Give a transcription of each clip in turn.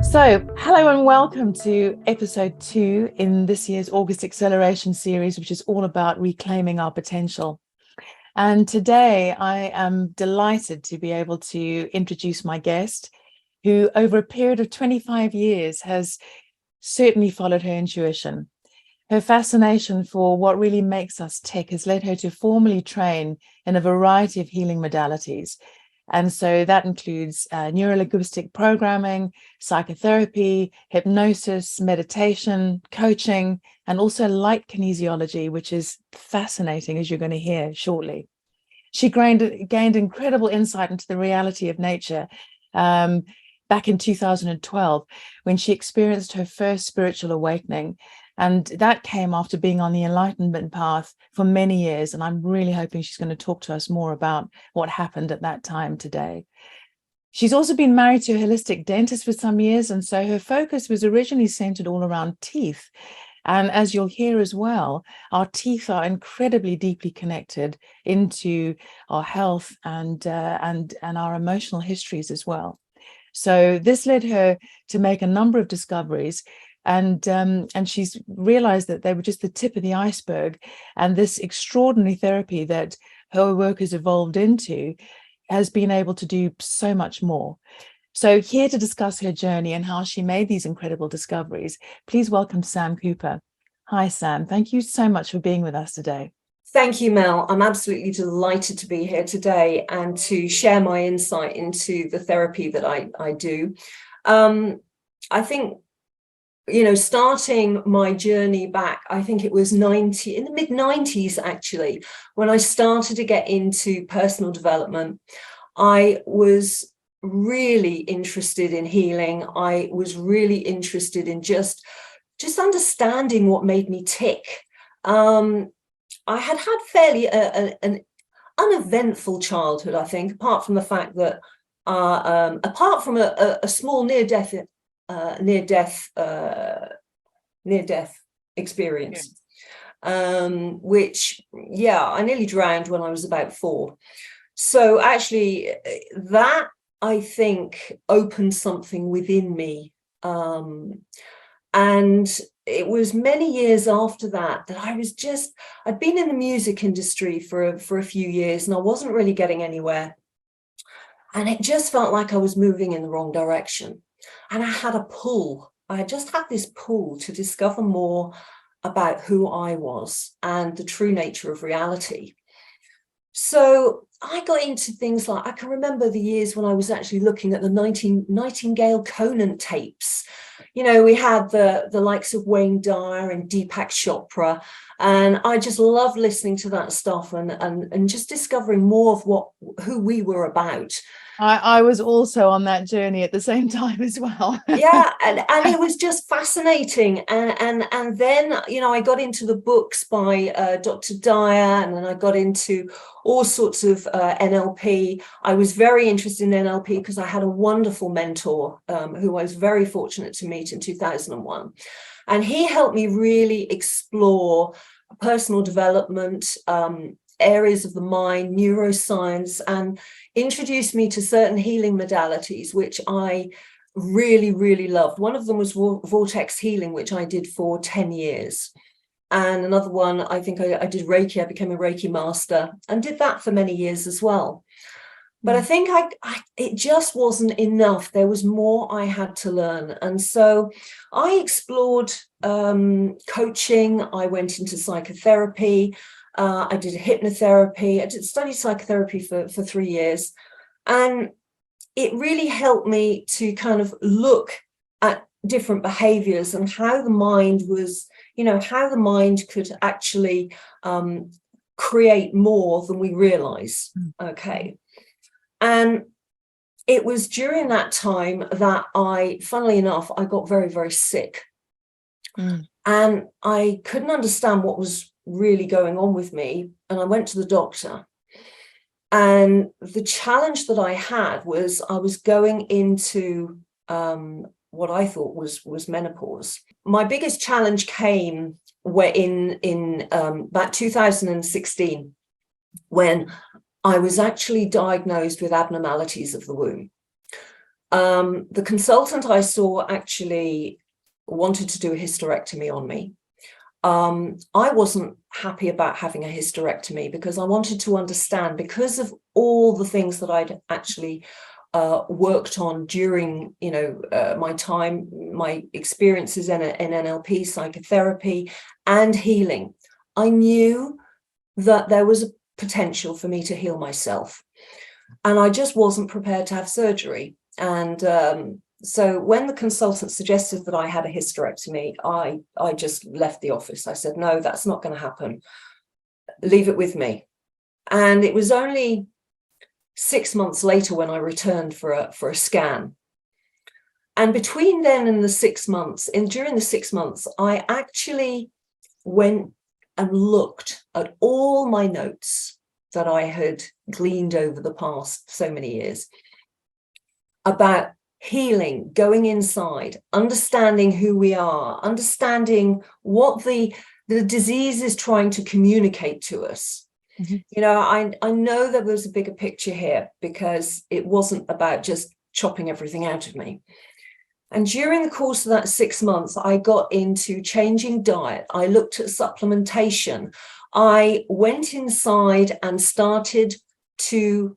So, hello and welcome to episode 2 in this year's August Acceleration series, which is all about reclaiming our potential. And today I am delighted to be able to introduce my guest, who over a period of 25 years has certainly followed her intuition. Her fascination for what really makes us tick has led her to formally train in a variety of healing modalities. And so that includes neuro-linguistic programming, psychotherapy, hypnosis, meditation, coaching, and also light kinesiology, which is fascinating, as you're going to hear shortly. She gained incredible insight into the reality of nature back in 2012, when she experienced her first spiritual awakening. And that came after being on the enlightenment path for many years. And I'm really hoping she's going to talk to us more about what happened at that time today. She's also been married to a holistic dentist for some years. And so her focus was originally centered all around teeth. And as you'll hear as well, our teeth are incredibly deeply connected into our health and our emotional histories as well. So this led her to make a number of discoveries. And she's realized that they were just the tip of the iceberg. And this extraordinary therapy that her work has evolved into has been able to do so much more. So here to discuss her journey and how she made these incredible discoveries, please welcome Sam Cooper. Hi, Sam. Thank you so much for being with us today. Thank you, Mel. I'm absolutely delighted to be here today and to share my insight into the therapy that I do. I think, starting my journey back, I think it was in the mid 90s, actually, when I started to get into personal development. I was really interested in healing. I was really interested in just understanding what made me tick. I had fairly an uneventful childhood, I think, apart from the fact that, apart from a small near-death experience, which, I nearly drowned when I was about 4. So actually, that, I think, opened something within me. And it was many years after that I'd been in the music industry for a few years, and I wasn't really getting anywhere. And it just felt like I was moving in the wrong direction. And I had a pull. I just had this pull to discover more about who I was and the true nature of reality. So I got into things like, I can remember the years when I was actually looking at the Nightingale Conant tapes. We had the likes of Wayne Dyer and Deepak Chopra, and I just loved listening to that stuff and just discovering more of who we were about. I was also on that journey at the same time as well. Yeah, and it was just fascinating. And then, I got into the books by Dr. Dyer, and then I got into all sorts of NLP. I was very interested in NLP because I had a wonderful mentor who I was very fortunate to meet in 2001. And he helped me really explore personal development, areas of the mind, neuroscience, and introduced me to certain healing modalities, which I really, really loved. One of them was vortex healing, which I did for 10 years. And another one, I think I did Reiki. I became a Reiki master and did that for many years as well. But I think it just wasn't enough. There was more I had to learn. And so I explored coaching. I went into psychotherapy. I did hypnotherapy. I studied psychotherapy for 3 years. And it really helped me to kind of look at different behaviors and how the mind was, how the mind could actually create more than we realize. Okay. And it was during that time that funnily enough, I got very, very sick. And I couldn't understand what was really going on with me. And I went to the doctor. And the challenge that I had was I was going into what I thought was menopause. My biggest challenge came in about 2016, when I was actually diagnosed with abnormalities of the womb. The consultant I saw actually wanted to do a hysterectomy on me. I wasn't happy about having a hysterectomy because I wanted to understand, because of all the things that I'd actually worked on during, my time, my experiences in NLP, psychotherapy, and healing. I knew that there was a potential for me to heal myself, and I just wasn't prepared to have surgery. And so when the consultant suggested that I had a hysterectomy, I just left the office. I said, no, that's not going to happen. Leave it with me. And it was only 6 months later when I returned for a scan. And between then and the 6 months, and during the 6 months, I actually went and looked at all my notes that I had gleaned over the past so many years about healing, going inside, understanding who we are, understanding what the disease is trying to communicate to us. Mm-hmm. I know there was a bigger picture here, because it wasn't about just chopping everything out of me. And during the course of that 6 months, I got into changing diet. I looked at supplementation. I went inside and started to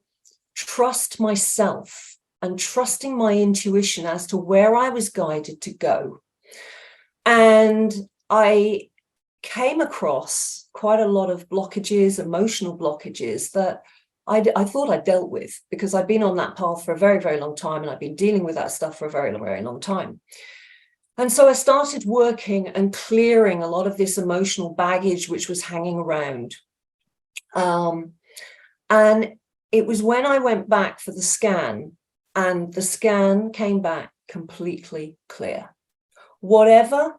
trust myself and trusting my intuition as to where I was guided to go. And I came across quite a lot of blockages, emotional blockages, that I thought I dealt with, because I'd been on that path for a very, very long time, and I've been dealing with that stuff for a very, very long time. And so I started working and clearing a lot of this emotional baggage which was hanging around. And it was when I went back for the scan, and the scan came back completely clear. Whatever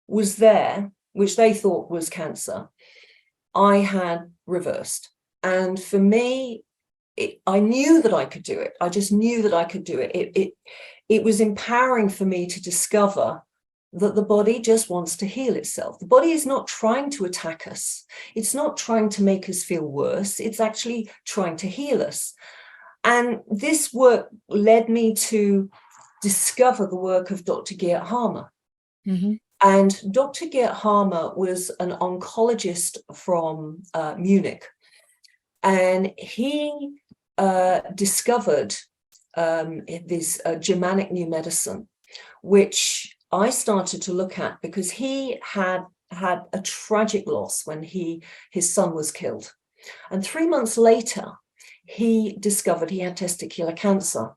was there, which they thought was cancer, I had reversed. And for me, I knew that I could do it. I just knew that I could do it. It was empowering for me to discover that the body just wants to heal itself. The body is not trying to attack us. It's not trying to make us feel worse. It's actually trying to heal us. And this work led me to discover the work of Dr. Geert Harmer. Mm-hmm. And Dr. Geert Harmer was an oncologist from Munich. And he discovered this Germanic new medicine, which I started to look at because he had a tragic loss when his son was killed. And 3 months later, he discovered he had testicular cancer.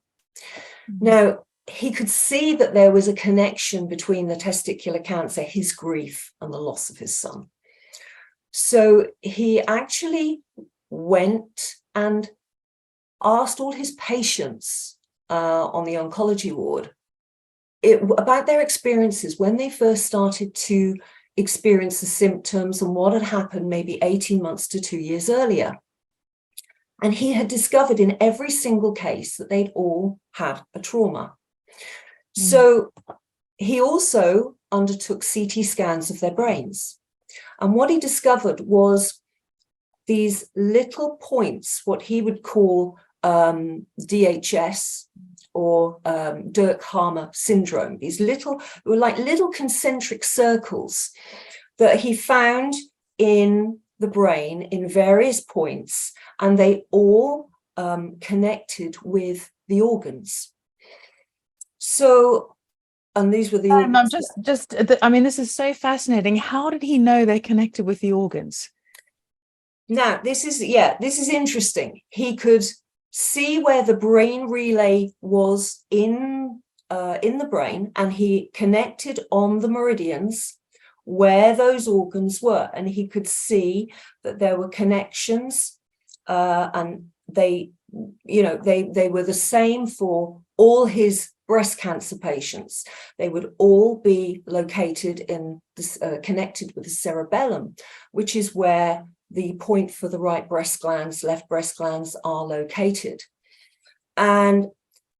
Mm-hmm. Now, he could see that there was a connection between the testicular cancer, his grief, and the loss of his son. So he actually went and asked all his patients on the oncology ward about their experiences when they first started to experience the symptoms and what had happened maybe 18 months to 2 years earlier. And he had discovered in every single case that they'd all had a trauma. Mm. So he also undertook CT scans of their brains. And what he discovered was these little points, what he would call DHS or Dirk-Harmer syndrome. These were like little concentric circles that he found in the brain in various points, and they all connected with the organs. So, and these were the organs. I mean, this is so fascinating. How did he know they connected with the organs? Now, this is interesting. He could see where the brain relay was in the brain, and he connected on the meridians where those organs were, and he could see that there were connections, and they were the same for all his breast cancer patients. They would all be located in this, connected with the cerebellum, which is where the point for the right breast glands, left breast glands are located. And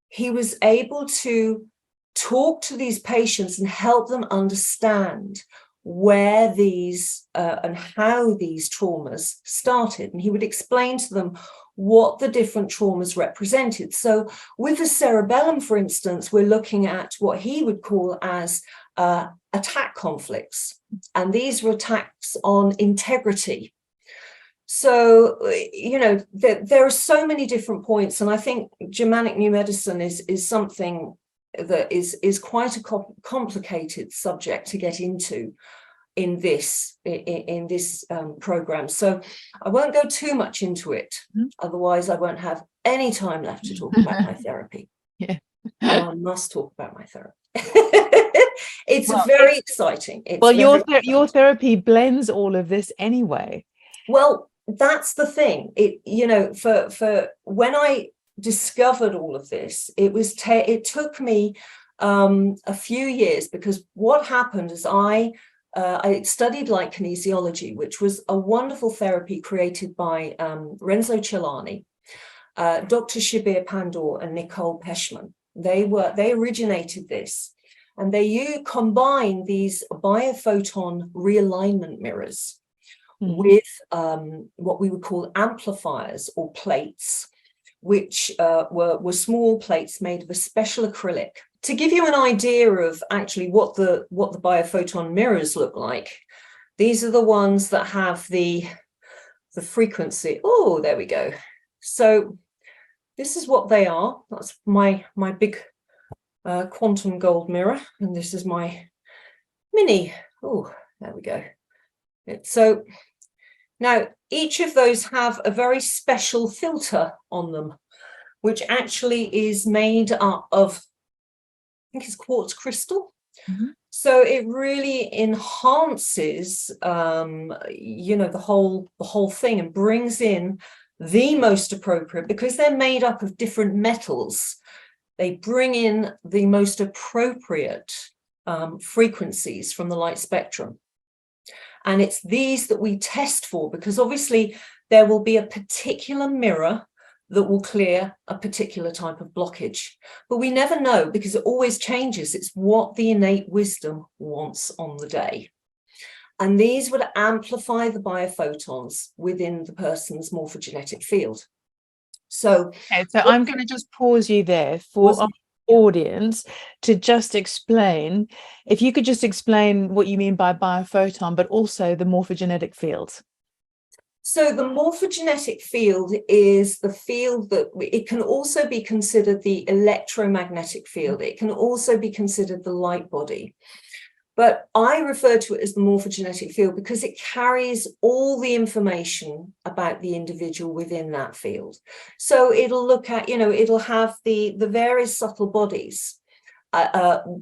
he was able to talk to these patients and help them understand where these and how these traumas started, and he would explain to them what the different traumas represented. So with the cerebellum, for instance, we're looking at what he would call as attack conflicts, and these were attacks on integrity. So, you know, there are so many different points, and I think Germanic New Medicine is something that is quite a complicated subject to get into in this program. So I won't go too much into it, otherwise I won't have any time left to talk about my therapy. Yeah. And I must talk about my therapy. It's very exciting. Your therapy blends all of this anyway. Well, that's the thing. You know, for when I discovered all of this, it took me a few years, because what happened is I studied light kinesiology, which was a wonderful therapy created by Renzo Celani, Dr. Shabir Pandor, and Nicole Peschman. They originated this, and they combine these biophoton realignment mirrors with what we would call amplifiers or plates, which were small plates made of a special acrylic. To give you an idea of actually what the biophoton mirrors look like, these are the ones that have the frequency. Oh, there we go. So this is what they are. That's my big quantum gold mirror, and this is my mini. Oh, there we go. So now each of those have a very special filter on them, which actually is made up of, I think it's quartz crystal. So it really enhances, you know, the whole thing, and brings in the most appropriate, because they're made up of different metals. They bring in the most appropriate frequencies from the light spectrum. And it's these that we test for, because obviously there will be a particular mirror that will clear a particular type of blockage. But we never know, because it always changes. It's what the innate wisdom wants on the day. And these would amplify the biophotons within the person's morphogenetic field. So I'm going to just pause you there for our audience to just explain, if you could just explain what you mean by biophoton, but also the morphogenetic field. So the morphogenetic field is the field that it can also be considered the electromagnetic field. It can also be considered the light body. But I refer to it as the morphogenetic field because it carries all the information about the individual within that field. So it'll look at, you know, it'll have the various subtle bodies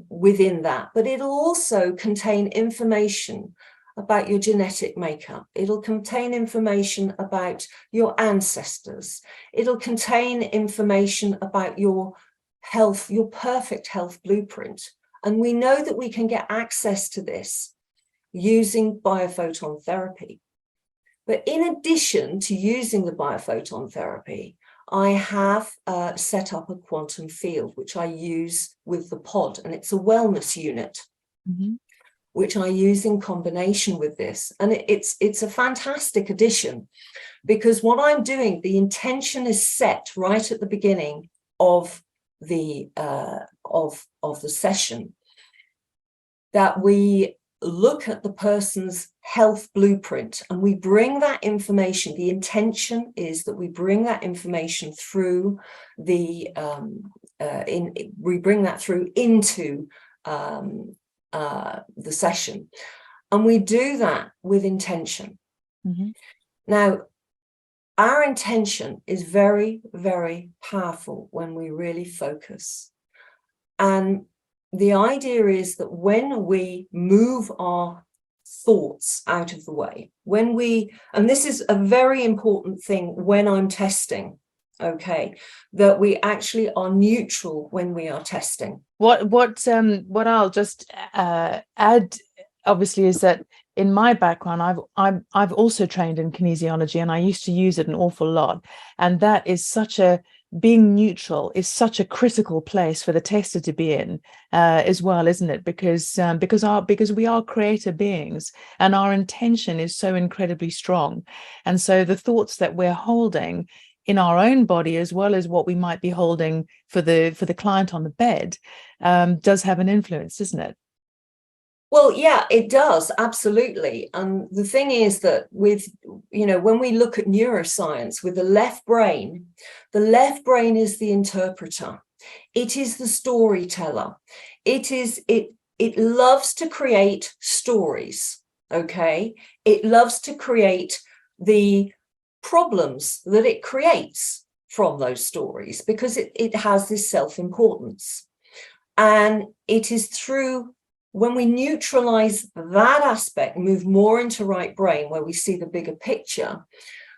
within that, but it'll also contain information about your genetic makeup. It'll contain information about your ancestors. It'll contain information about your health, your perfect health blueprint. And we know that we can get access to this using biophoton therapy. But in addition to using the biophoton therapy, I have set up a quantum field, which I use with the pod, and it's a wellness unit, which I use in combination with this. And it's a fantastic addition, because what I'm doing, the intention is set right at the beginning of the session, that we look at the person's health blueprint and we bring that information. The intention is that we bring that information through into the session, and we do that with intention. Now, our intention is very, very powerful when we really focus. And the idea is that when we move our thoughts out of the way, and this is a very important thing when I'm testing, okay, that we actually are neutral when we are testing. What I'll just add, obviously, is that in my background, I've also trained in kinesiology, and I used to use it an awful lot. And that is such a being neutral is such a critical place for the tester to be in, as well, isn't it? Because we are creator beings, and our intention is so incredibly strong, and so the thoughts that we're holding in our own body, as well as what we might be holding for the client on the bed, does have an influence, doesn't it? Well, yeah, it does, absolutely. And the thing is that with, when we look at neuroscience, with the left brain is the interpreter. It is the storyteller. It loves to create stories, okay? It loves to create the problems that it creates from those stories, because it has this self-importance. And it is through, when we neutralize that aspect, move more into right brain, where we see the bigger picture,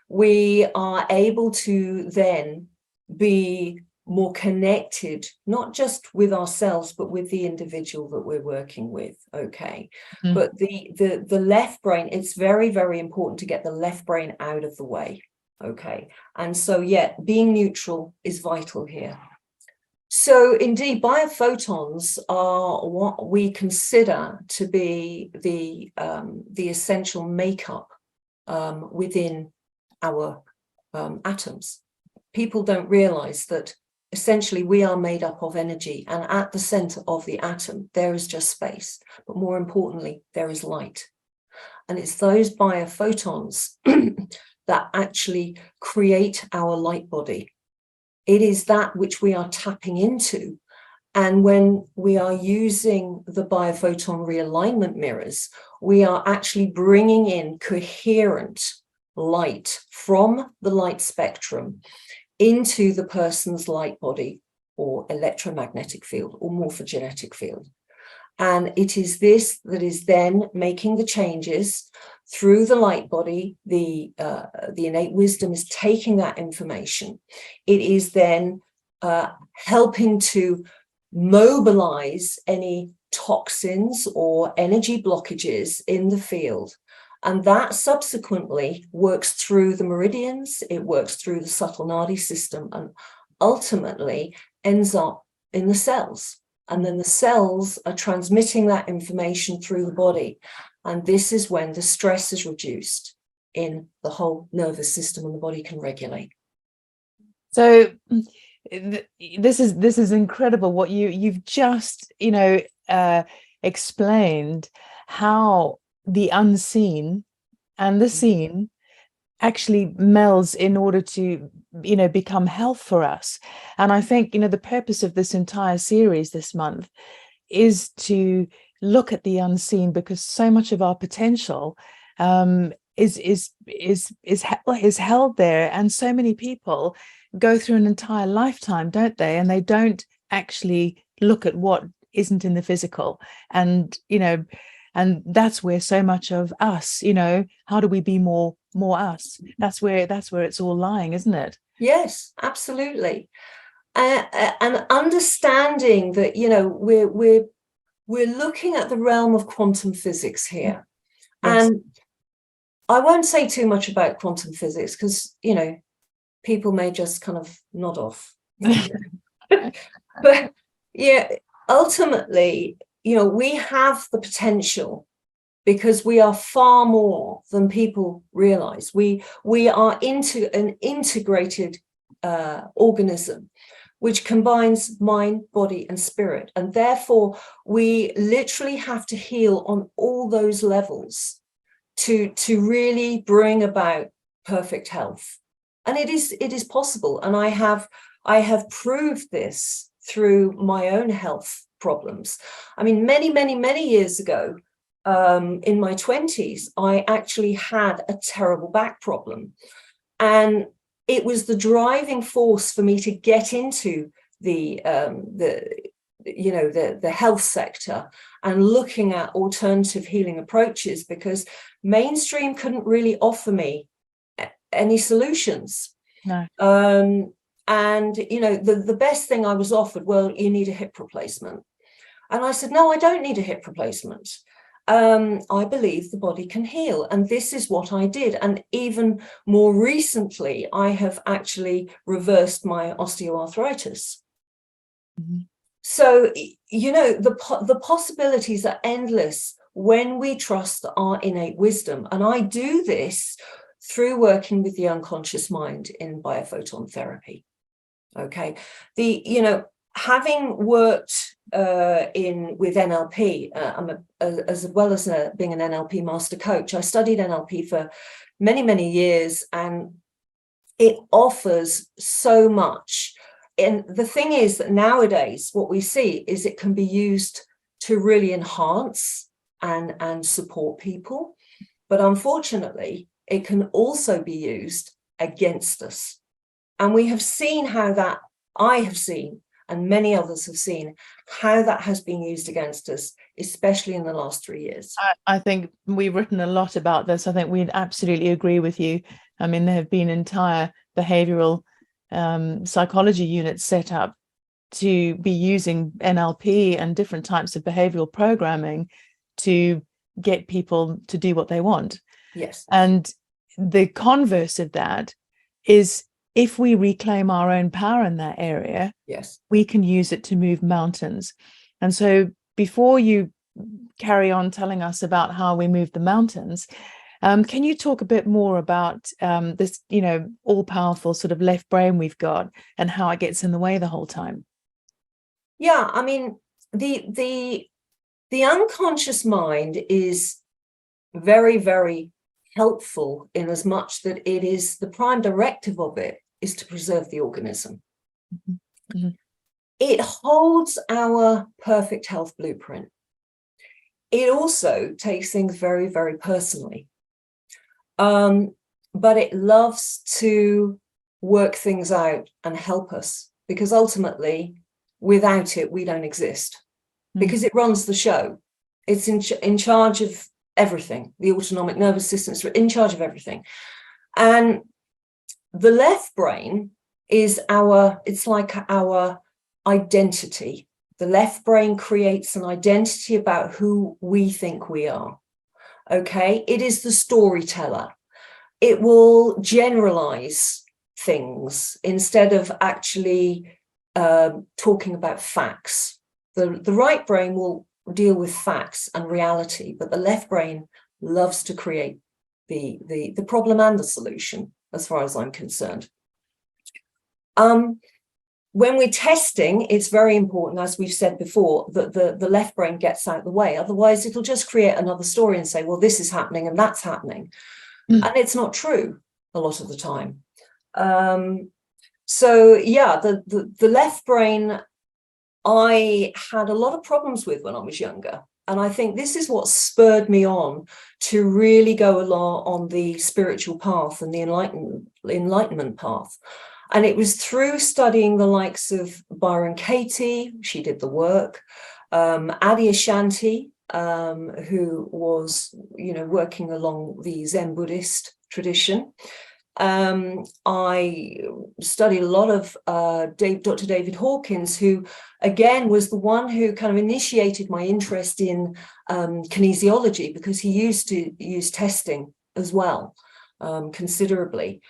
we are able to then be more connected, not just with ourselves, but with the individual that we're working with, okay? Mm. But the left brain, it's very, very important to get the left brain out of the way, okay? And so, yeah, being neutral is vital here. So indeed, biophotons are what we consider to be the essential makeup within our atoms. People don't realize that essentially we are made up of energy, and at the center of the atom, there is just space. But more importantly, there is light. And it's those biophotons that actually create our light body. It is that which we are tapping into. And when we are using the biophoton realignment mirrors, we are actually bringing in coherent light from the light spectrum into the person's light body, or electromagnetic field, or morphogenetic field. And it is this that is then making the changes through the light body. The innate wisdom is taking that information. It is then helping to mobilize any toxins or energy blockages in the field. And that subsequently works through the meridians, it works through the subtle nadi system, and ultimately ends up in the cells. And then the cells are transmitting that information through the body. And this is when the stress is reduced in the whole nervous system, and the body can regulate. So this is incredible what you've just explained, how the unseen and the seen actually melds in order to become health for us. And I think the purpose of this entire series this month is to look at the unseen, because so much of our potential is held there, and so many people go through an entire lifetime, don't they, and they don't actually look at what isn't in the physical. And and that's where so much of us, how do we be more us? That's where it's all lying, isn't it? Yes, absolutely. And understanding that we're looking at the realm of quantum physics here. Yes. And I won't say too much about quantum physics, because people may just kind of nod off. But yeah, ultimately, we have the potential, because we are far more than people realize. We are into an integrated organism, which combines mind, body, and spirit. And therefore, we literally have to heal on all those levels to really bring about perfect health. And it is possible. And I have proved this through my own health problems. I mean, many years ago, in my 20s, I actually had a terrible back problem. And it was the driving force for me to get into the health sector and looking at alternative healing approaches, because mainstream couldn't really offer me any solutions. No. And the best thing I was offered, well, you need a hip replacement. And I said, no, I don't need a hip replacement. I believe the body can heal. And this is what I did. And even more recently, I have actually reversed my osteoarthritis. Mm-hmm. So, you know, the possibilities are endless when we trust our innate wisdom. And I do this through working with the unconscious mind in biophoton therapy. Okay. Having worked with NLP, as well as being an NLP master coach, I studied NLP for many, many years, and it offers so much. And the thing is that nowadays, what we see is it can be used to really enhance and support people. But unfortunately, it can also be used against us. And we have seen how that, I have seen, and many others have seen, how that has been used against us, especially in the last 3 years. I think we've written a lot about this. I think we'd absolutely agree with you. I mean, there have been entire behavioral psychology units set up to be using NLP and different types of behavioral programming to get people to do what they want. Yes. And the converse of that is, if we reclaim our own power in that area, yes, we can use it to move mountains. And so before you carry on telling us about how we move the mountains, can you talk a bit more about this, all-powerful sort of left brain we've got and how it gets in the way the whole time? Yeah, I mean, the unconscious mind is very, very helpful in as much that it is, the prime directive of it is to preserve the organism. Mm-hmm. Mm-hmm. It holds our perfect health blueprint. It also takes things very, very personally. But it loves to work things out and help us, because ultimately, without it, we don't exist, because it runs the show. It's in charge of everything. The autonomic nervous system is in charge of everything. And the left brain is it's like our identity. The left brain creates an identity about who we think we are. Okay, it is the storyteller. It will generalize things instead of actually talking about facts. The right brain will deal with facts and reality, but the left brain loves to create the problem and the solution, as far as I'm concerned. When we're testing, it's very important, as we've said before, that the left brain gets out of the way. Otherwise, it'll just create another story and say, well, this is happening and that's happening. And it's not true a lot of the time. So yeah, the left brain, I had a lot of problems with when I was younger. And I think this is what spurred me on to really go along on the spiritual path and the enlightenment path. And it was through studying the likes of Byron Katie, she did the work, Adi Ashanti, who was, working along the Zen Buddhist tradition. I studied a lot of Dr. David Hawkins, who again was the one who kind of initiated my interest in kinesiology, because he used to use testing as well, considerably.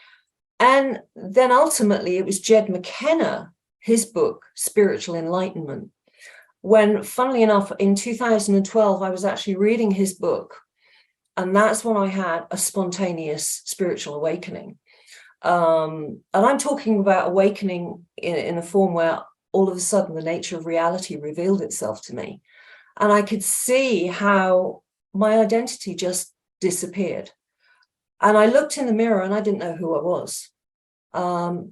And then ultimately it was Jed McKenna, his book, Spiritual Enlightenment, when, funnily enough, in 2012, I was actually reading his book. And that's when I had a spontaneous spiritual awakening. And I'm talking about awakening in a form where all of a sudden the nature of reality revealed itself to me. And I could see how my identity just disappeared. And I looked in the mirror and I didn't know who I was. And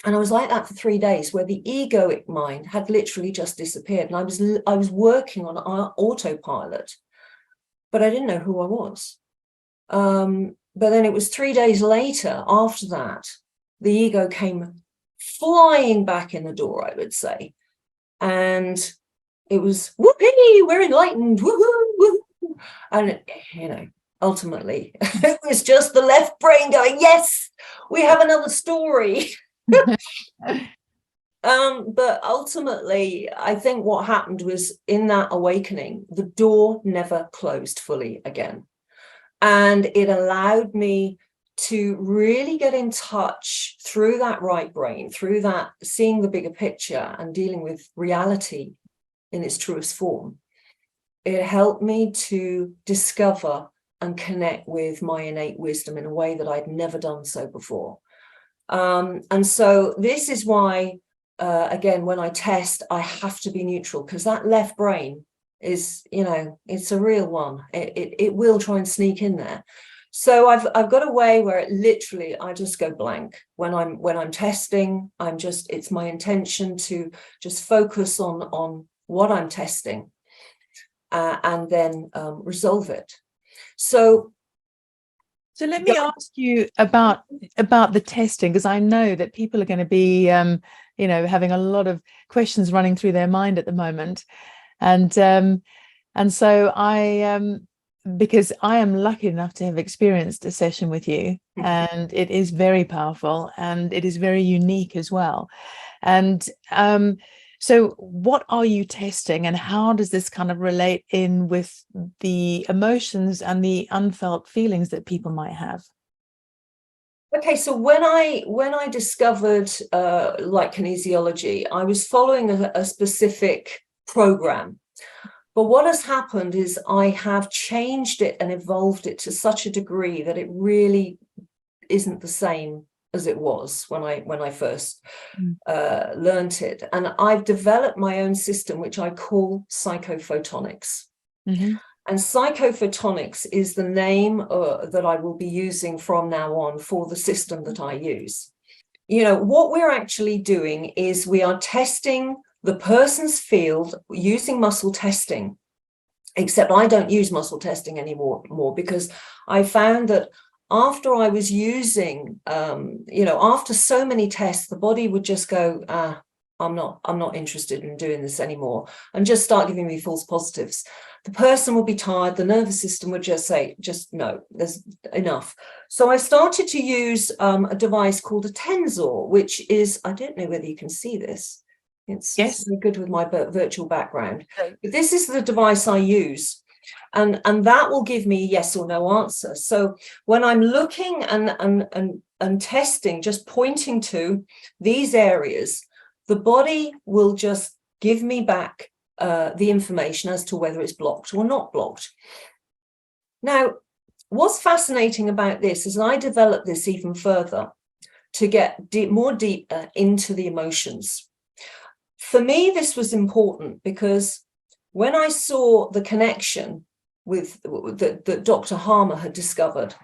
I was like that for 3 days, where the egoic mind had literally just disappeared. And I was working on autopilot, but I didn't know who I was. But then it was 3 days later, after that, the ego came flying back in the door, I would say. And it was, whoopee, we're enlightened, woohoo, woohoo. And, ultimately, it was just the left brain going, yes, we have another story. But ultimately, I think what happened was, in that awakening, the door never closed fully again. And it allowed me to really get in touch through that right brain, through that seeing the bigger picture and dealing with reality in its truest form. It helped me to discover and connect with my innate wisdom in a way that I'd never done so before. And so this is why, again, when I test, I have to be neutral, because that left brain is, it's a real one. It will try and sneak in there. So I've got a way where it literally, I just go blank when I'm testing. It's my intention to just focus on what I'm testing, and then resolve it. So let me ask you about the testing, because I know that people are going to be, having a lot of questions running through their mind at the moment, and so because I am lucky enough to have experienced a session with you, and it is very powerful and it is very unique as well. And so what are you testing, and how does this kind of relate in with the emotions and the unfelt feelings that people might have? Okay, so when I discovered like kinesiology, I was following a specific program. But what has happened is I have changed it and evolved it to such a degree that it really isn't the same as it was when I first learned it. And I've developed my own system, which I call psychophotonics. Mm-hmm. And psychophotonics is the name that I will be using from now on for the system that I use. What we're actually doing is we are testing the person's field using muscle testing, except I don't use muscle testing anymore because I found that after I was using, after so many tests, the body would just go, I'm not interested in doing this anymore, and just start giving me false positives. The person would be tired. The nervous system would just say, no, there's enough. So I started to use a device called a tensor, which is, I don't know whether you can see this. It's very good with my virtual background. But this is the device I use. And that will give me a yes or no answer. So when I'm looking and testing, just pointing to these areas, the body will just give me back the information as to whether it's blocked or not blocked. Now, what's fascinating about this is I developed this even further to get more deeper into the emotions. For me, this was important because when I saw the connection with that Dr. Harmer had discovered,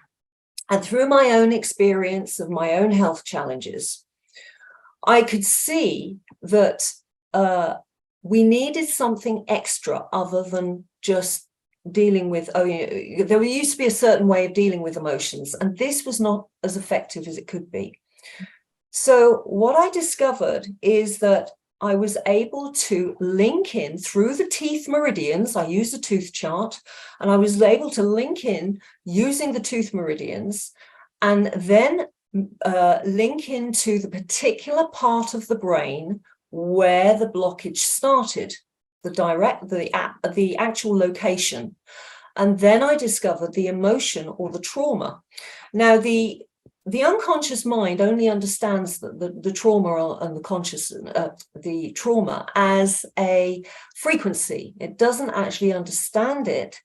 and through my own experience of my own health challenges, I could see that we needed something extra other than just dealing with, there used to be a certain way of dealing with emotions, and this was not as effective as it could be. So what I discovered is that I was able to link in through the teeth meridians. I used a tooth chart, and I was able to link in using the tooth meridians, and then link into the particular part of the brain where the blockage started, the actual location. And then I discovered the emotion or the trauma. Now, the unconscious mind only understands the trauma and the trauma as a frequency. It doesn't actually understand it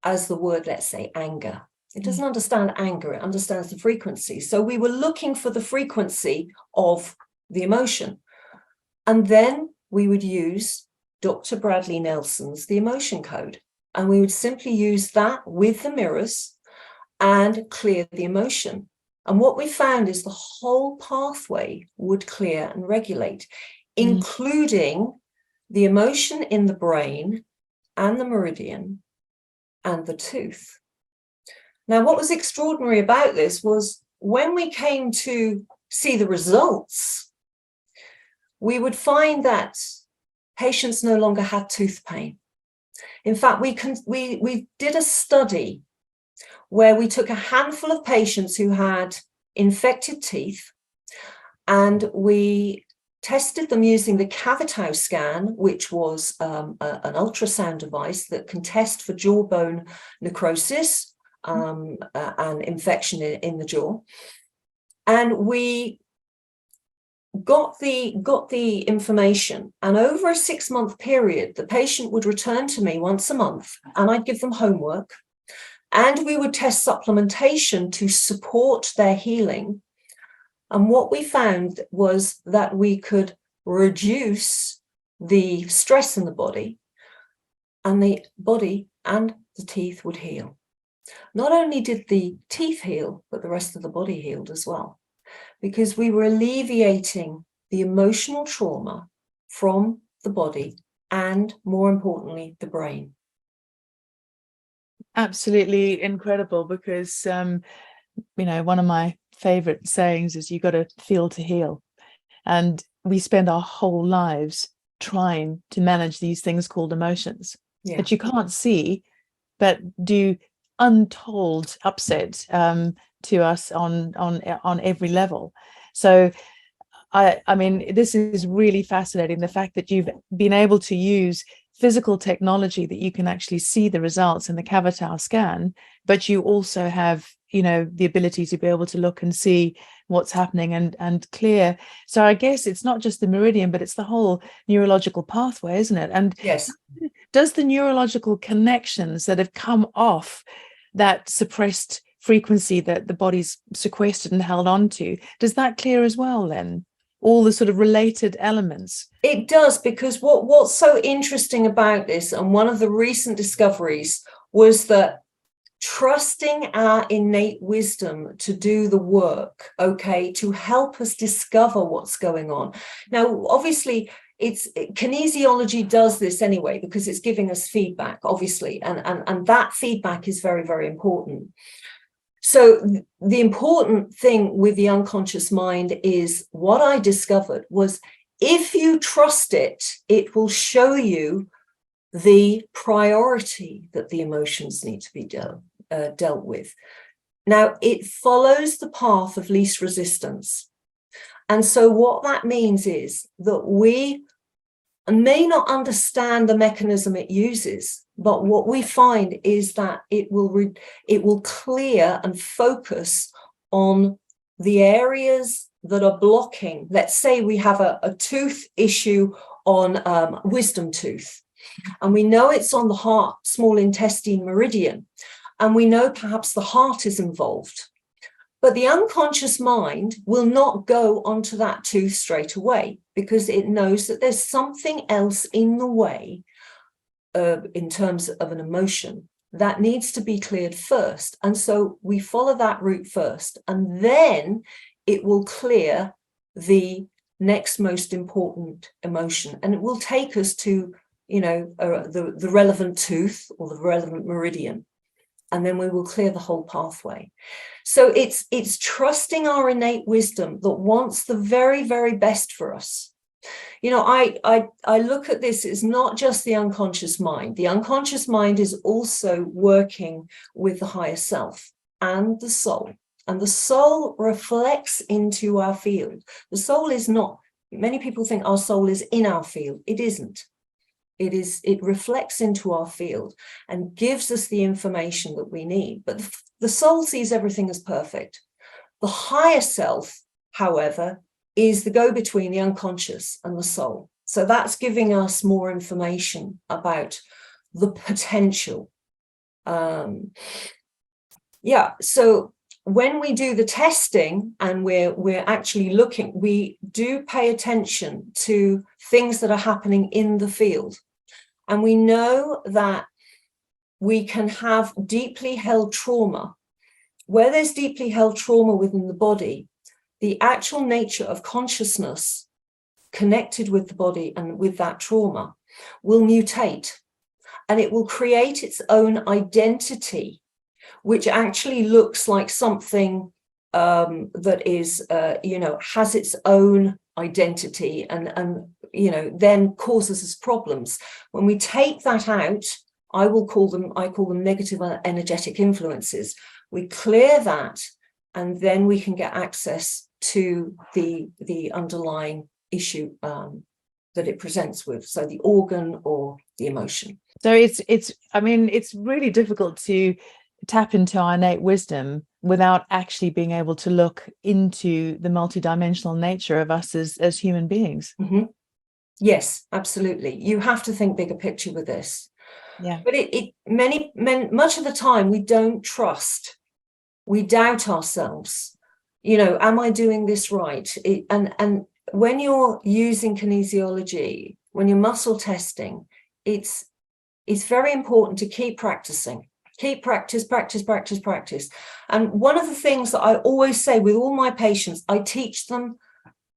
as the word, let's say, anger. It doesn't understand anger, it understands the frequency. So we were looking for the frequency of the emotion. And then we would use Dr. Bradley Nelson's The Emotion Code. And we would simply use that with the mirrors and clear the emotion. And what we found is the whole pathway would clear and regulate, including the emotion in the brain and the meridian and the tooth. Now, what was extraordinary about this was when we came to see the results, we would find that patients no longer had tooth pain. In fact, we did a study where we took a handful of patients who had infected teeth, and we tested them using the Cavitao scan, which was an ultrasound device that can test for jawbone necrosis and infection in the jaw. And we got the information, and over a 6-month period, the patient would return to me once a month, and I'd give them homework, and we would test supplementation to support their healing. And what we found was that we could reduce the stress in the body, and the body and the teeth would heal. Not only did the teeth heal, but the rest of the body healed as well, because we were alleviating the emotional trauma from the body and, more importantly, the brain. Absolutely incredible, because one of my favorite sayings is you got to feel to heal, and we spend our whole lives trying to manage these things called emotions that you can't see but do untold upset to us on every level. So I mean, this is really fascinating, the fact that you've been able to use physical technology that you can actually see the results in the Cavitao scan, but you also have, the ability to be able to look and see what's happening and clear. So I guess it's not just the meridian, but it's the whole neurological pathway, isn't it? And yes, does the neurological connections that have come off that suppressed frequency that the body's sequestered and held on to, does that clear as well then? All the sort of related elements? It does, because what's so interesting about this, and one of the recent discoveries, was that trusting our innate wisdom to do the work, to help us discover what's going on. Now, obviously, kinesiology does this anyway, because it's giving us feedback, obviously, and that feedback is very, very important. So the important thing with the unconscious mind is, what I discovered was, if you trust it, it will show you the priority that the emotions need to be dealt with. Now, it follows the path of least resistance. And so what that means is that we may not understand the mechanism it uses, but what we find is that it will clear and focus on the areas that are blocking. Let's say we have a tooth issue on wisdom tooth, and we know it's on the heart, small intestine meridian, and we know perhaps the heart is involved. But the unconscious mind will not go onto that tooth straight away, because it knows that there's something else in the way in terms of an emotion that needs to be cleared first. And so we follow that route first, and then it will clear the next most important emotion, and it will take us to, the relevant tooth or the relevant meridian, and then we will clear the whole pathway. So it's trusting our innate wisdom that wants the very, very best for us. I look at this as not just the unconscious mind. The unconscious mind is also working with the higher self and the soul. And the soul reflects into our field. The soul is not, many people think our soul is in our field. It isn't. It reflects into our field and gives us the information that we need. But the soul sees everything as perfect. The higher self, however, is the go-between the unconscious and the soul. So that's giving us more information about the potential. So when we do the testing and we're actually looking, we do pay attention to things that are happening in the field. And we know that we can have deeply held trauma. Where there's deeply held trauma within the body, the actual nature of consciousness connected with the body and with that trauma will mutate, and it will create its own identity, which actually looks like something that is, has its own identity and then causes us problems. When we take that out, I call them negative energetic influences. We clear that, and then we can get access to the underlying issue that it presents with, so the organ or the emotion. So it's really difficult to tap into our innate wisdom without actually being able to look into the multidimensional nature of us as human beings. Mm-hmm. Yes, absolutely. You have to think bigger picture with this. Yeah. But much of the time we don't trust. We doubt ourselves. Am I doing this right? And when you're using kinesiology, when you're muscle testing, it's very important to keep practicing. Keep practice. And one of the things that I always say with all my patients, I teach them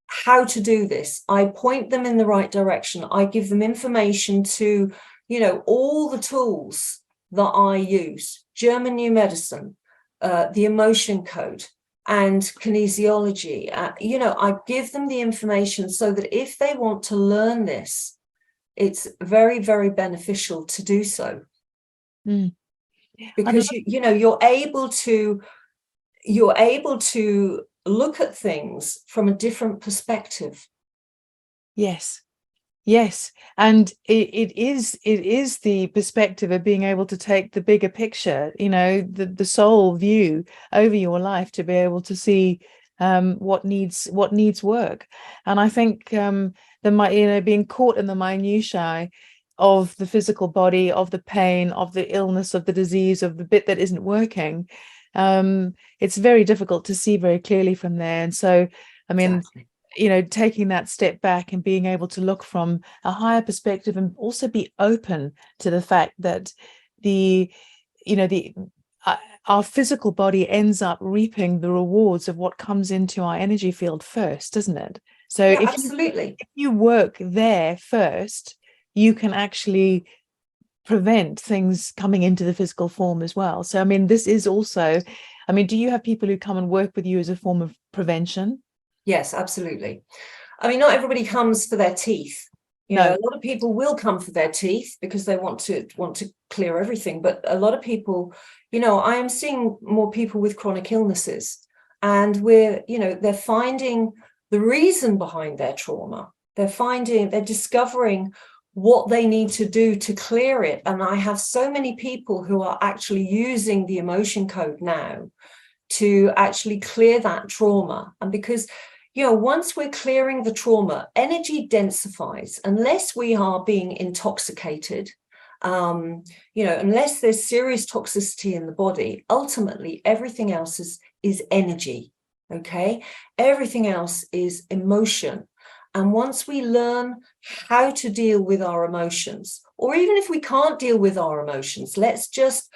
how to do this. I point them in the right direction. I give them information to, all the tools that I use, German New Medicine, the emotion code, and kinesiology. I give them the information so that if they want to learn this, it's very, very beneficial to do so. Because you're able to look at things from a different perspective. Yes, and it is the perspective of being able to take the bigger picture, the soul view over your life, to be able to see what needs work. And I think being caught in the minutiae of the physical body, of the pain, of the illness, of the disease, of the bit that isn't working, it's very difficult to see very clearly from there. And so, I mean, exactly. Taking that step back and being able to look from a higher perspective, and also be open to the fact that our physical body ends up reaping the rewards of what comes into our energy field first, doesn't it? So yeah, absolutely. if you work there first, you can actually prevent things coming into the physical form as well. So, I mean, this is also, do you have people who come and work with you as a form of prevention? Yes, absolutely. I mean, not everybody comes for their teeth. No. A lot of people will come for their teeth because they want to clear everything. But a lot of people, I am seeing more people with chronic illnesses, and they're finding the reason behind their trauma. They're discovering what they need to do to clear it. And I have so many people who are actually using the emotion code now to actually clear that trauma. And because once we're clearing the trauma, energy densifies. Unless we are being intoxicated, unless there's serious toxicity in the body, ultimately everything else is energy. Okay, everything else is emotion. And once we learn how to deal with our emotions, or even if we can't deal with our emotions, let's just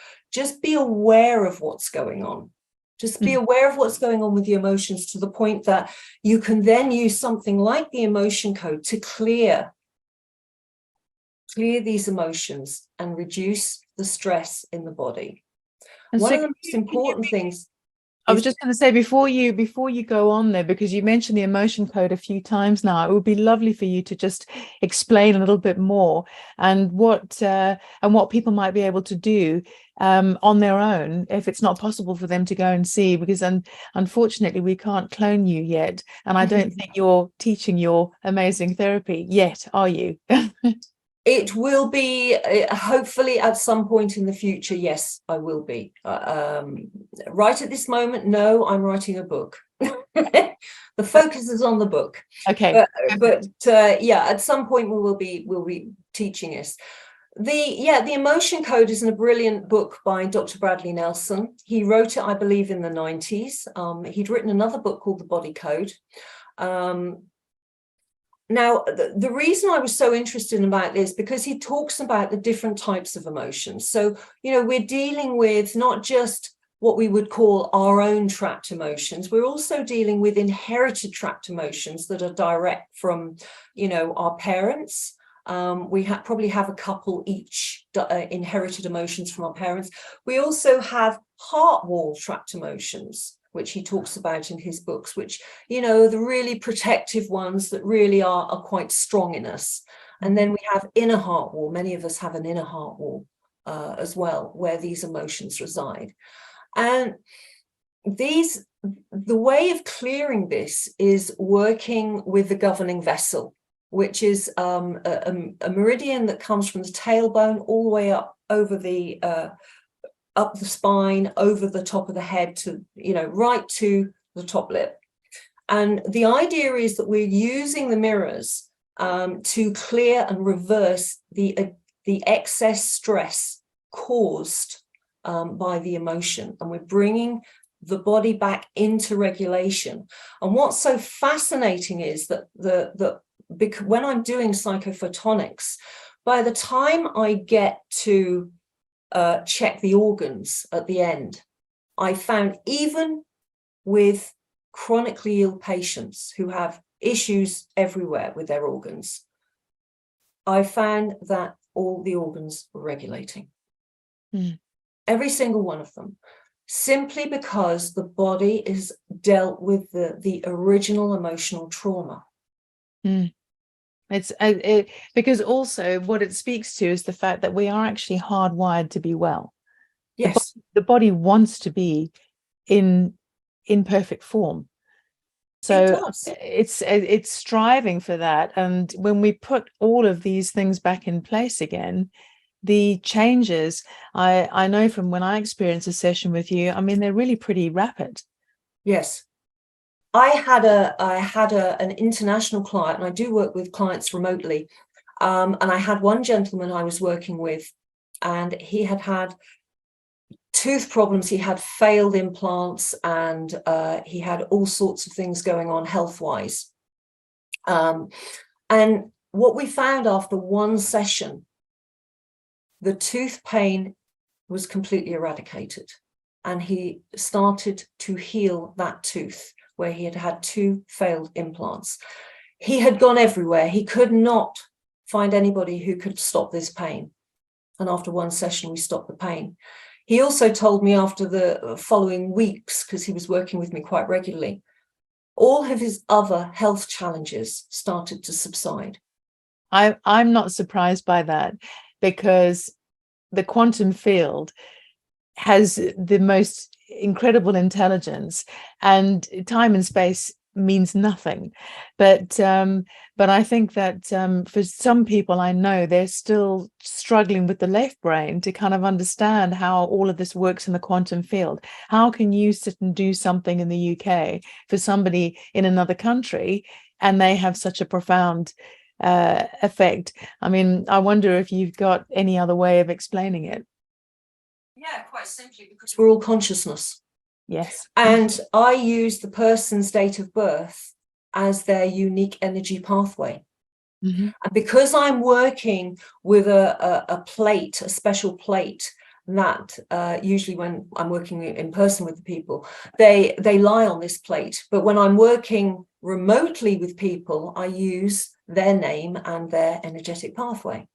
be aware of what's going on. Just be aware of what's going on with the emotions, to the point that you can then use something like the emotion code to clear these emotions and reduce the stress in the body. And one of the most important things. I was just going to say, before you go on there, because you mentioned the emotion code a few times now, it would be lovely for you to just explain a little bit more, and what people might be able to do on their own, if it's not possible for them to go and see, because unfortunately we can't clone you yet, and I don't think you're teaching your amazing therapy yet, are you? It will be, hopefully at some point in the future. Yes, I will be. Right at this moment, no, I'm writing a book. The focus is on the book. Okay. But at some point we'll be teaching this. The emotion code is a brilliant book by Dr. Bradley Nelson. He wrote it, I believe, in the 90s. He'd written another book called The Body Code. Now, the reason I was so interested about this, because he talks about the different types of emotions. So, we're dealing with not just what we would call our own trapped emotions. We're also dealing with inherited trapped emotions that are direct from, our parents. We probably have a couple each, inherited emotions from our parents. We also have heart wall trapped emotions, which he talks about in his books, which, the really protective ones that really are quite strong in us. And then we have inner heart wall. Many of us have an inner heart wall as well, where these emotions reside. And these the way of clearing this is working with the governing vessel, which is a meridian that comes from the tailbone all the way up over the up the spine, over the top of the head to, right to the top lip. And the idea is that we're using the mirrors to clear and reverse the excess stress caused by the emotion, and we're bringing the body back into regulation. And what's so fascinating is that because when I'm doing psychophotonics, by the time I get to check the organs at the end, I found even with chronically ill patients who have issues everywhere with their organs, I found that all the organs were regulating. Every single one of them, simply because the body is dealt with the original emotional trauma. It's because also what it speaks to is the fact that we are actually hardwired to be well. Yes, the body wants to be in perfect form. So it's striving for that. And when we put all of these things back in place again, the changes, I know from when I experience a session with you, I mean, they're really pretty rapid. Yes. I had an international client, and I do work with clients remotely. And I had one gentleman I was working with, and he had tooth problems. He had failed implants, and he had all sorts of things going on health-wise. And what we found after one session, the tooth pain was completely eradicated, and he started to heal that tooth where he had had 2 failed implants. He had gone everywhere. He could not find anybody who could stop this pain. And after one session, we stopped the pain. He also told me after the following weeks, because he was working with me quite regularly, all of his other health challenges started to subside. I'm not surprised by that, because the quantum field has the most incredible intelligence, and time and space means nothing. But I think that for some people, I know they're still struggling with the left brain to kind of understand how all of this works in the quantum field. How can you sit and do something in the UK for somebody in another country, and they have such a profound effect? I mean, I wonder if you've got any other way of explaining it. Yeah, quite simply, because we're all consciousness. Yes. And I use the person's date of birth as their unique energy pathway. And because I'm working with a plate, a special plate, that usually when I'm working in person with the people, they lie on this plate. But when I'm working remotely with people, I use their name and their energetic pathway.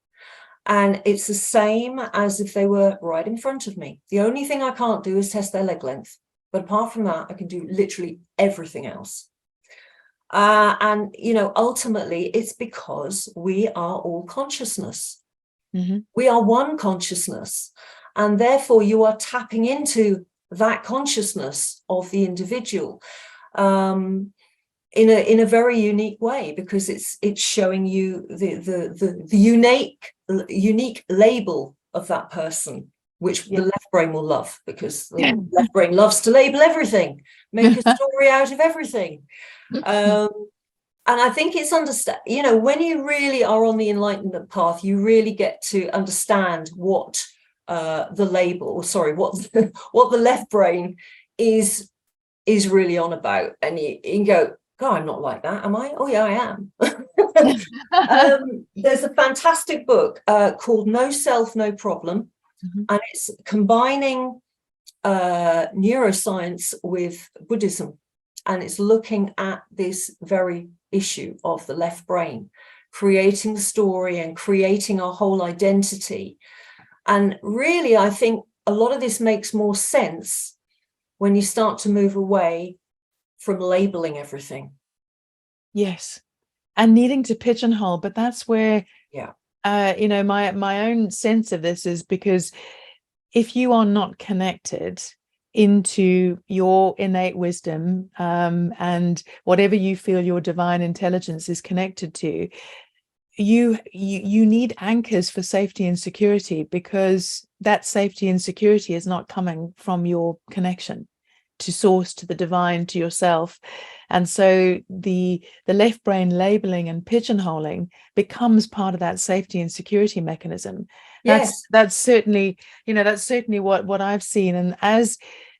And it's the same as if they were right in front of me. The only thing I can't do is test their leg length. But apart from that, I can do literally everything else. And, ultimately, it's because we are all consciousness. We are one consciousness. And therefore, you are tapping into that consciousness of the individual in a very unique way, because it's showing you the unique label of that person, which the left brain will love, because the left brain loves to label everything, make a story out of everything. And I think it's when you really are on the enlightenment path, you really get to understand what what the left brain is really on about. And you can go, God, I'm not like that, am I? Oh yeah, I am. There's a fantastic book called No Self, No Problem. And it's combining neuroscience with Buddhism. And it's looking at this very issue of the left brain, creating the story and creating our whole identity. And really, I think a lot of this makes more sense when you start to move away from labeling everything. Yes. And needing to pigeonhole. But that's where, my own sense of this is, because if you are not connected, into your innate wisdom, and whatever you feel your divine intelligence is connected to, you need anchors for safety and security, because that safety and security is not coming from your connection to source, to the divine, to yourself. And so the left brain labeling and pigeonholing becomes part of that safety and security mechanism. Yes. That's certainly, that's certainly what I've seen. And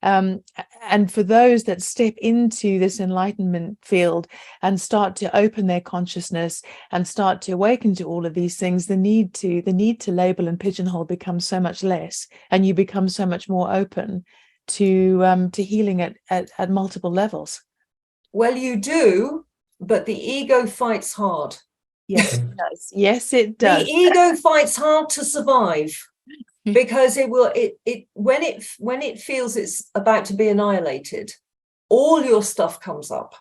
and for those that step into this enlightenment field and start to open their consciousness and start to awaken to all of these things, the need to label and pigeonhole becomes so much less, and you become so much more open to healing at multiple levels. Well, you do, but the ego fights hard. Yes, it does. Yes, it does. The ego fights hard to survive, because when it feels it's about to be annihilated, all your stuff comes up.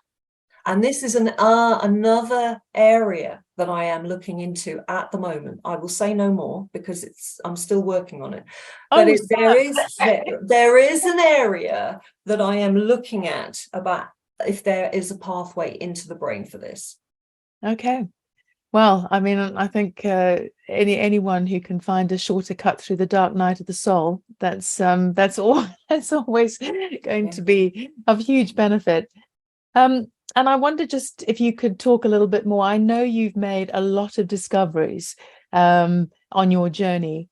And this is another area that I am looking into at the moment. I will say no more because I'm still working on it. But there is an area that I am looking at about if there is a pathway into the brain for this. Okay. Well, I mean, I think anyone who can find a shorter cut through the dark night of the soul, that's always going to be of huge benefit. And I wonder just if you could talk a little bit more. I know you've made a lot of discoveries on your journey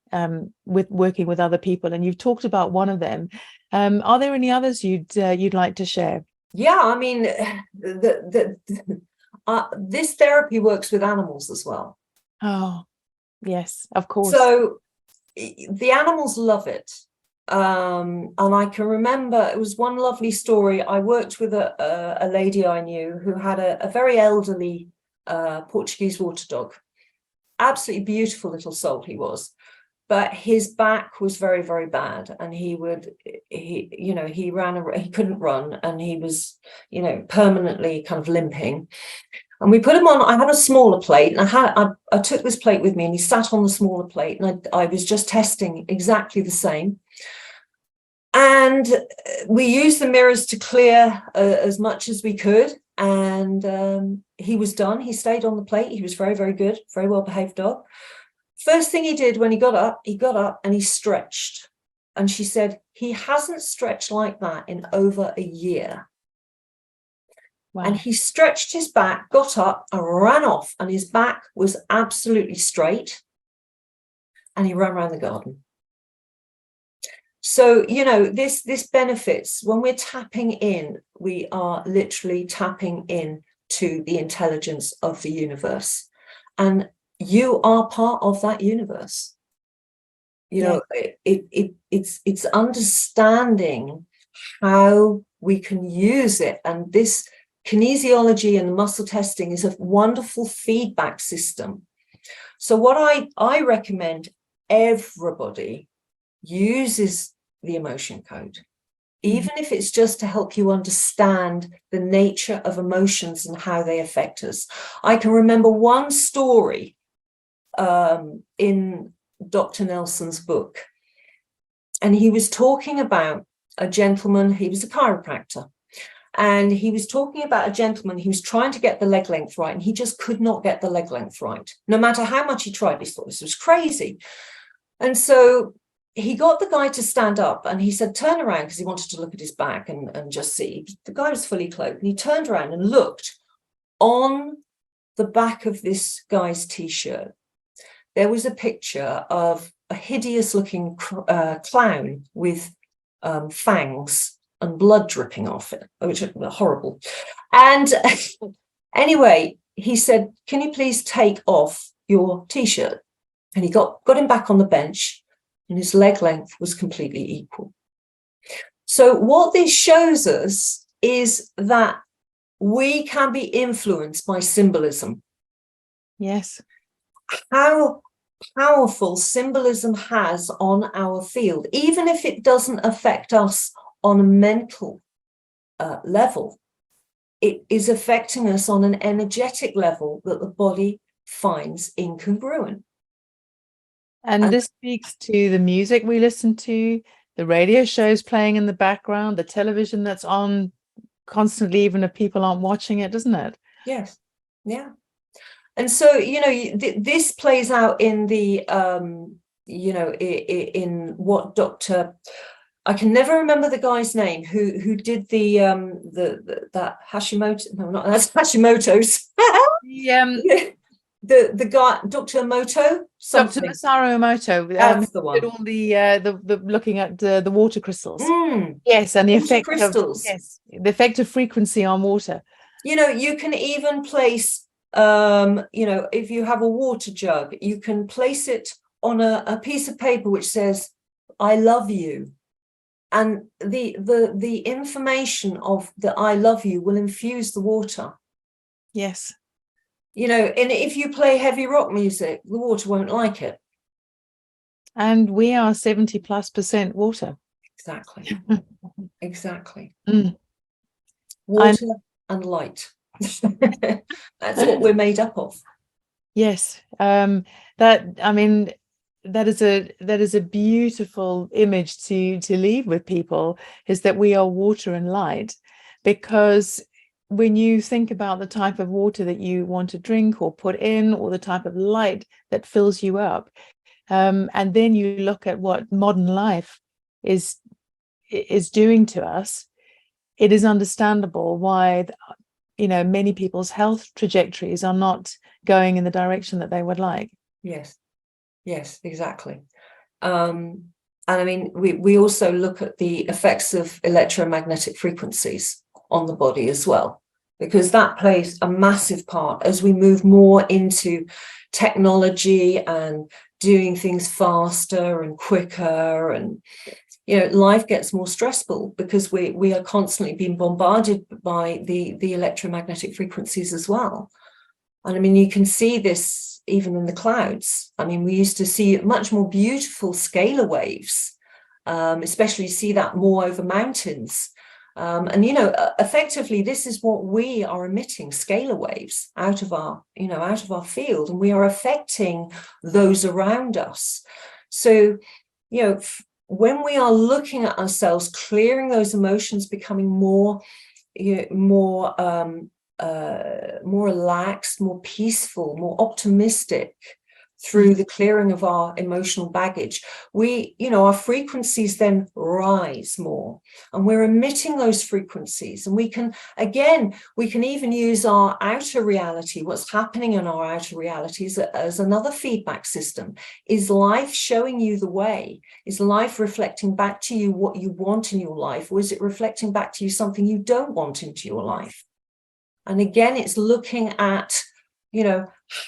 with working with other people, and you've talked about one of them. Are there any others you'd like to share? Yeah, I mean, this therapy works with animals as well. Oh, yes, of course. So the animals love it. And I can remember, it was one lovely story. I worked with a lady I knew who had a very elderly Portuguese water dog. Absolutely beautiful little soul he was. But his back was very, very bad. And he couldn't run, and he was, permanently kind of limping. And we put him on, I had a smaller plate, and I took this plate with me, and he sat on the smaller plate, and I was just testing exactly the same. And we used the mirrors to clear as much as we could. And he was done. He stayed on the plate. He was very, very good, very well-behaved dog. First thing he did when he got up and he stretched. And she said, he hasn't stretched like that in over a year. Wow. And he stretched his back, got up and ran off, and his back was absolutely straight. And he ran around the garden. So, this benefits when we're tapping in. We are literally tapping in to the intelligence of the universe, and you are part of that universe. It's understanding how we can use it, and this kinesiology and muscle testing is a wonderful feedback system. So what I recommend everybody uses the emotion code, even if it's just to help you understand the nature of emotions and how they affect us. I can remember one story in Dr. Nelson's book, and he was talking about a gentleman. He was a chiropractor, and he was talking about a gentleman. He was trying to get the leg length right, and he just could not get the leg length right. No matter how much he tried, he thought this was crazy. And so he got the guy to stand up, and he said, turn around, because he wanted to look at his back and just see. The guy was fully clothed, and he turned around and looked on the back of this guy's t-shirt. There was a picture of a hideous looking clown with fangs and blood dripping off it, which are horrible. And anyway, he said, can you please take off your t-shirt? And he got him back on the bench, and his leg length was completely equal. So what this shows us is that we can be influenced by symbolism. Yes. How powerful symbolism has on our field, even if it doesn't affect us on a mental level, it is affecting us on an energetic level that the body finds incongruent. And this speaks to the music we listen to, the radio shows playing in the background, the television that's on constantly, even if people aren't watching it, doesn't it? Yes. Yeah. And so, this plays out in the, in what I can never remember the guy's name who did that Hashimoto. No, not that's Hashimoto's. The guy, Dr. Moto, something. Dr. Masaru Emoto, That's the one. did all the looking at the water crystals. Mm, Yes, and the water effect crystals. the effect of frequency on water. You can even place, if you have a water jug, you can place it on a piece of paper which says, "I love you." And the information of the "I love you" will infuse the water. Yes. And if you play heavy rock music, the water won't like it. And we are 70+% water. Exactly. Exactly. Mm. Water and light. That's what we're made up of. Yes. That is a beautiful image to leave with people, is that we are water and light. Because when you think about the type of water that you want to drink or put in, or the type of light that fills you up, and then you look at what modern life is doing to us, it is understandable why many people's health trajectories are not going in the direction that they would like. Yes, exactly. And I mean, we also look at the effects of electromagnetic frequencies on the body as well, because that plays a massive part as we move more into technology and doing things faster and quicker. And life gets more stressful because we are constantly being bombarded by the electromagnetic frequencies as well. And I mean, you can see this even in the clouds. I mean, we used to see much more beautiful scalar waves, especially see that more over mountains. And effectively, this is what we are emitting: scalar waves out of our field, and we are affecting those around us. So, when we are looking at ourselves, clearing those emotions, becoming more relaxed, more peaceful, more optimistic through the clearing of our emotional baggage, our frequencies then rise more, and we're emitting those frequencies. And we can even use our outer reality, what's happening in our outer realities, as another feedback system. Is life showing you the way? Is life reflecting back to you what you want in your life, or is it reflecting back to you something you don't want into your life? And again, it's looking at,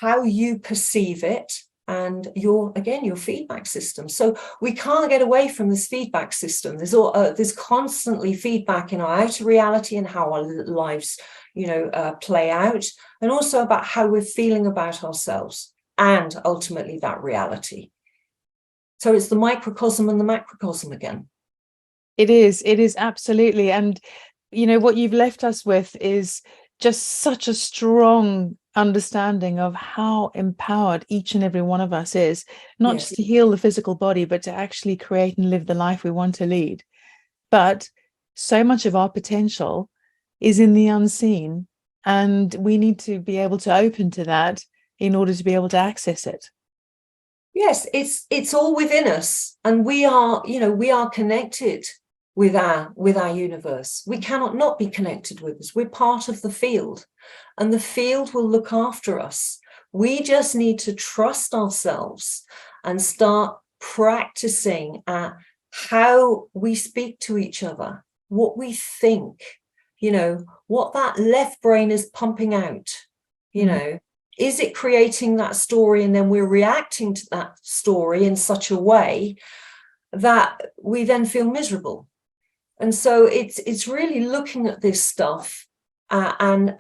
how you perceive it, and your feedback system. So we can't get away from this feedback system. There's constantly feedback in our outer reality and how our lives, play out, and also about how we're feeling about ourselves and ultimately that reality. So it's the microcosm and the macrocosm again. It is absolutely. And what you've left us with is just such a strong understanding of how empowered each and every one of us is, not just to heal the physical body, but to actually create and live the life we want to lead. But so much of our potential is in the unseen, and we need to be able to open to that in order to be able to access it. Yes, it's all within us, and we are connected with our universe. We cannot not be connected with us. We're part of the field, and the field will look after us. We just need to trust ourselves and start practicing at how we speak to each other, what we think, what that left brain is pumping out, Is it creating that story, and then we're reacting to that story in such a way that we then feel miserable? And so it's really looking at this stuff and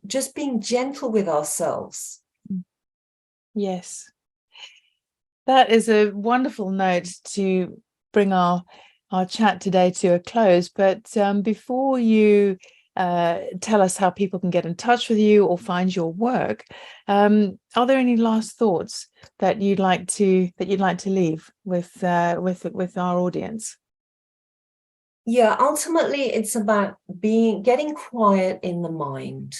just being gentle with ourselves. Yes. That is a wonderful note to bring our chat today to a close. But before you tell us how people can get in touch with you or find your work, are there any last thoughts that you'd like to leave with our audience? Yeah, ultimately it's about getting quiet in the mind.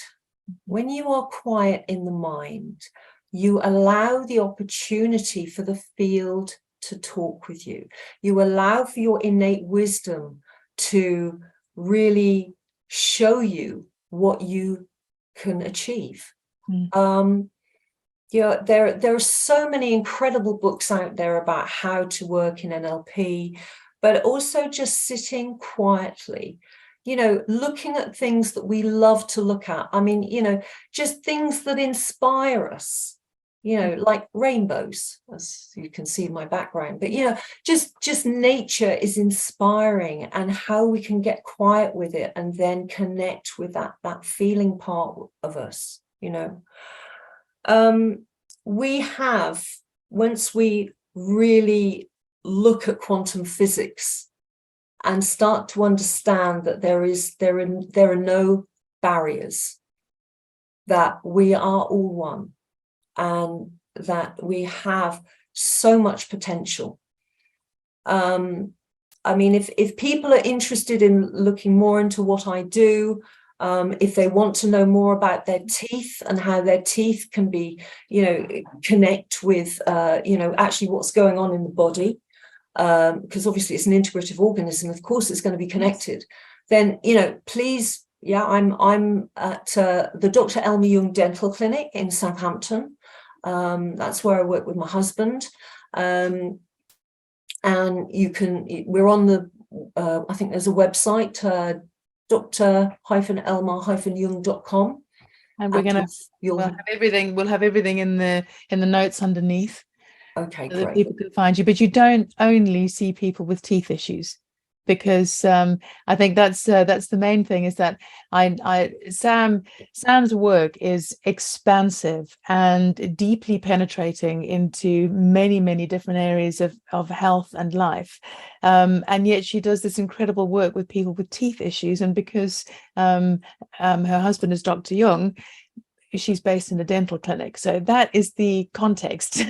When you are quiet in the mind, you allow the opportunity for the field to talk with you. You allow for your innate wisdom to really show you what you can achieve. Mm. Yeah, there are so many incredible books out there about how to work in NLP, but also just sitting quietly, looking at things that we love to look at. I mean, just things that inspire us, like rainbows, as you can see in my background. But, just nature is inspiring, and how we can get quiet with it and then connect with that feeling part of us, we have, once we really look at quantum physics and start to understand that there are no barriers, that we are all one, and that we have so much potential. I mean, if people are interested in looking more into what I do, if they want to know more about their teeth and how their teeth can be, connect with, actually what's going on in the body, because obviously it's an integrative organism, of course it's going to be connected, then, please, I'm at the Dr. Elmer Young Dental Clinic in Southampton. That's where I work with my husband. And we're on the, I think there's a website, dr-elmar-young.com. And we'll have everything in the notes underneath. Okay, So that great. people can find you. But you don't only see people with teeth issues, because I think that's the main thing, is that Sam's work is expansive and deeply penetrating into many different areas of health and life, and yet she does this incredible work with people with teeth issues. And because her husband is Dr. Young, she's based in a dental clinic. So that is the context.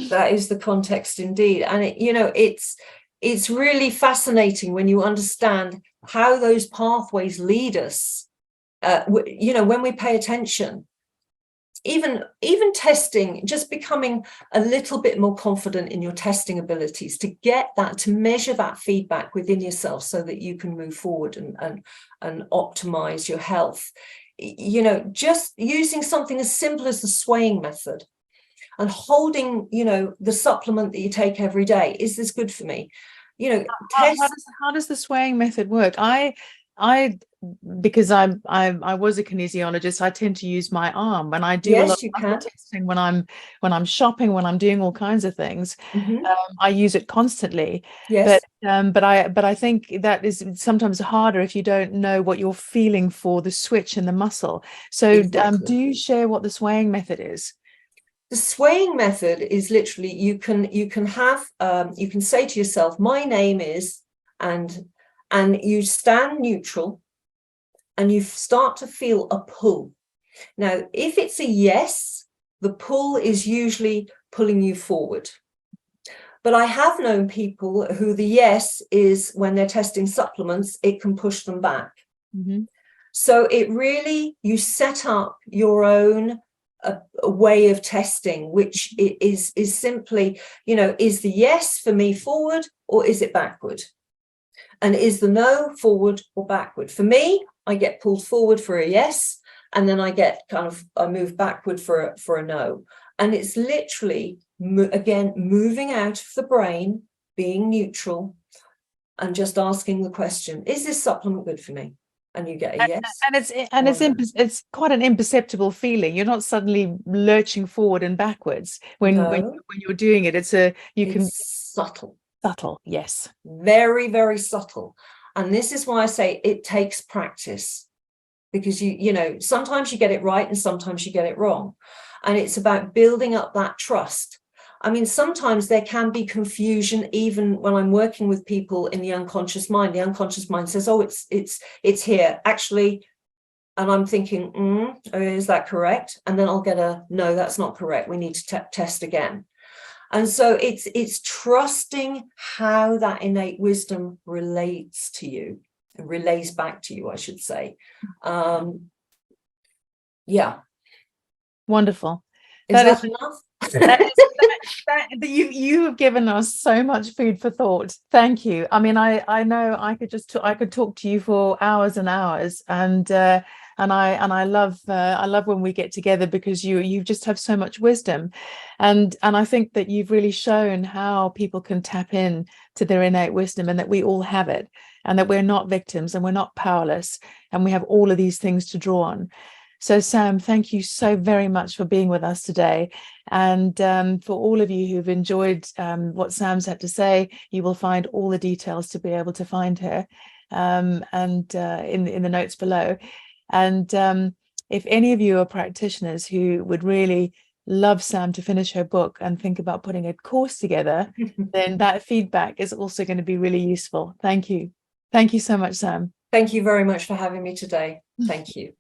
That is the context indeed. And it's really fascinating when you understand how those pathways lead us, when we pay attention. Even testing, just becoming a little bit more confident in your testing abilities, to measure that feedback within yourself so that you can move forward and optimize your health. Just using something as simple as the swaying method, and holding, the supplement that you take every day. Is this good for me? How does the swaying method work? Because I was a kinesiologist, I tend to use my arm when I do a lot of muscle testing, when I'm shopping, when I'm doing all kinds of things. I use it constantly. Yes. But I think that is sometimes harder if you don't know what you're feeling for the switch in the muscle. So Exactly. do you share what the swaying method is? The swaying method is literally, you can say to yourself, my name is, and you stand neutral, and you start to feel a pull. Now, if it's a yes, the pull is usually pulling you forward. But I have known people who the yes is, when they're testing supplements, it can push them back. Mm-hmm. So it really, you set up your own a way of testing, which is simply, is the yes for me forward, or is it backward? And is the no forward or backward? For me, I get pulled forward for a yes, and then I move backward for a no. And it's literally, again, moving out of the brain, being neutral, and just asking the question, is this supplement good for me? And you get a yes. And it's quite an imperceptible feeling. You're not suddenly lurching forward and backwards when you're doing it. It's subtle. Subtle, yes. Very, very subtle. And this is why I say it takes practice, because sometimes you get it right and sometimes you get it wrong. And it's about building up that trust. I mean, sometimes there can be confusion, even when I'm working with people in the unconscious mind. The unconscious mind says, oh, it's here, actually. And I'm thinking, is that correct? And then I'll get a, no, that's not correct. We need to test again. And so it's trusting how that innate wisdom relates to you, relays back to you, I should say. Yeah. Wonderful. Is that enough? You have given us so much food for thought. Thank you. I mean, I know I could talk to you for hours and hours, and I love when we get together, because you just have so much wisdom, and I think that you've really shown how people can tap in to their innate wisdom, and that we all have it, and that we're not victims and we're not powerless, and we have all of these things to draw on. So Sam, thank you so very much for being with us today. And for all of you who've enjoyed what Sam's had to say, you will find all the details to be able to find her and in the notes below. And if any of you are practitioners who would really love Sam to finish her book and think about putting a course together, then that feedback is also going to be really useful. Thank you. Thank you so much, Sam. Thank you very much for having me today. Thank you.